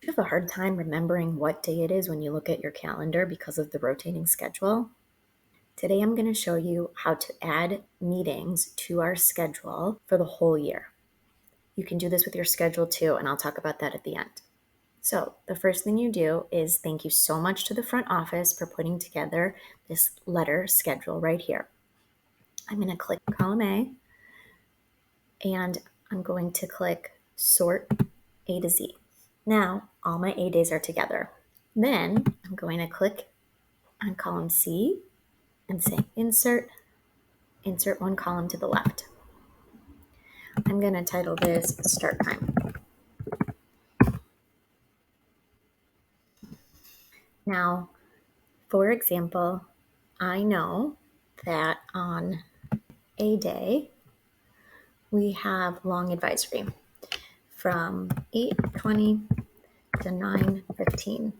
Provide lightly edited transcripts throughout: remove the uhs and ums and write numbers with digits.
you have a hard time remembering what day it is when you look at your calendar because of the rotating schedule? Today I'm going to show you how to add meetings to our schedule for the whole year. You can do this with your schedule too, and I'll talk about that at the end. So the first thing you do is thank you so much to the front office for putting together this letter schedule right here. I'm going to click column A, and I'm going to click sort A to Z. Now all my A days are together. Then I'm going to click on column C and say insert one column to the left. I'm going to title this start time. Now, for example, I know that on A day, we have long advisory from 8:20 to 9:15.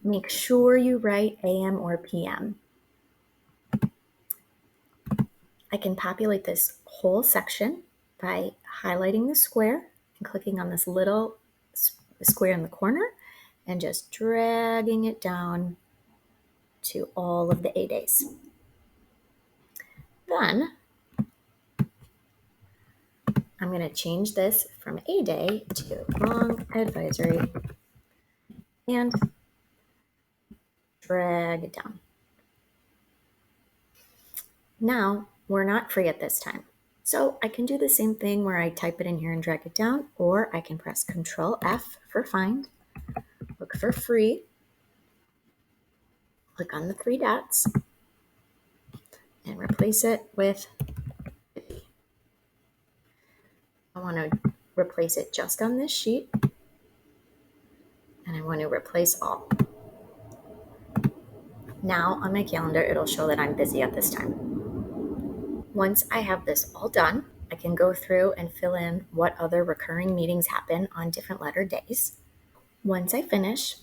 Make sure you write AM or PM. I can populate this whole section by highlighting the square and clicking on this little square in the corner and just dragging it down to all of the A days. Then I'm going to change this from A day to long advisory and drag it down. Now we're not free at this time. So I can do the same thing where I type it in here and drag it down, or I can press Control F for find, look for free, click on the three dots, and replace it with I want to replace it just on this sheet, and I want to replace all. Now on my calendar, it'll show that I'm busy at this time. Once I have this all done, I can go through and fill in what other recurring meetings happen on different letter days. Once I finish,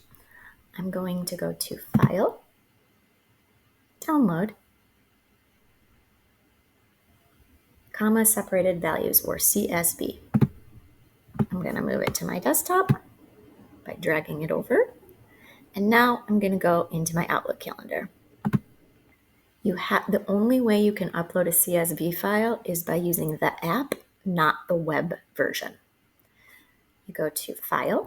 I'm going to go to File, Download, comma separated values, or CSV. I'm going to move it to my desktop by dragging it over. And now I'm going to go into my Outlook calendar. The only way you can upload a CSV file is by using the app, not the web version. You go to File,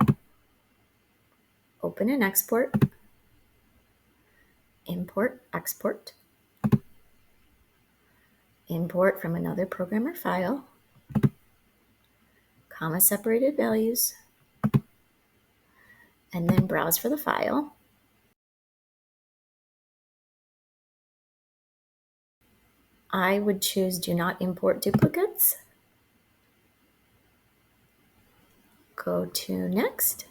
Open and Export, Import, Export, Import from another program or file, comma separated values, and then browse for the file. I would choose Do Not Import Duplicates. Go to Next.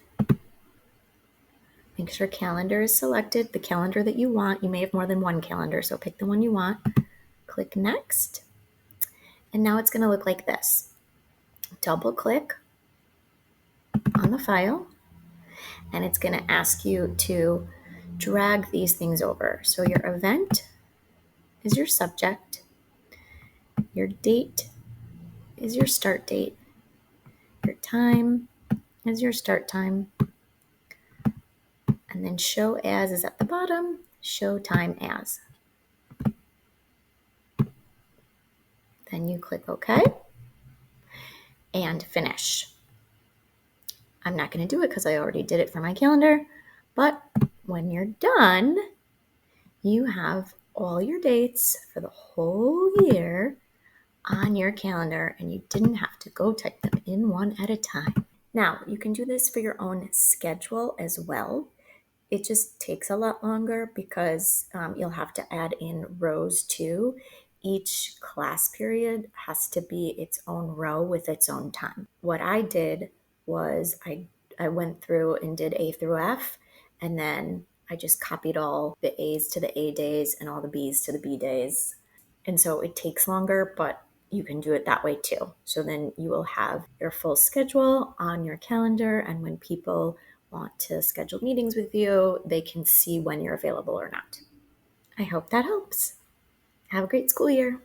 Make sure Calendar is selected, the calendar that you want. You may have more than one calendar, so pick the one you want. Click Next. And now it's going to look like this. Double click on the file, and it's going to ask you to drag these things over. So your event is your subject, your date is your start date, your time is your start time, and then show as is at the bottom, show time as. Then you click OK and finish. I'm not going to do it because I already did it for my calendar, but when you're done, you have all your dates for the whole year on your calendar, and you didn't have to go type them in one at a time. Now, you can do this for your own schedule as well. It just takes a lot longer because you'll have to add in rows too. Each class period has to be its own row with its own time. What I did was I went through and did A through F, and then I just copied all the A's to the A days and all the B's to the B days. And so it takes longer, but you can do it that way too. So then you will have your full schedule on your calendar, and when people want to schedule meetings with you, they can see when you're available or not. I hope that helps. Have a great school year.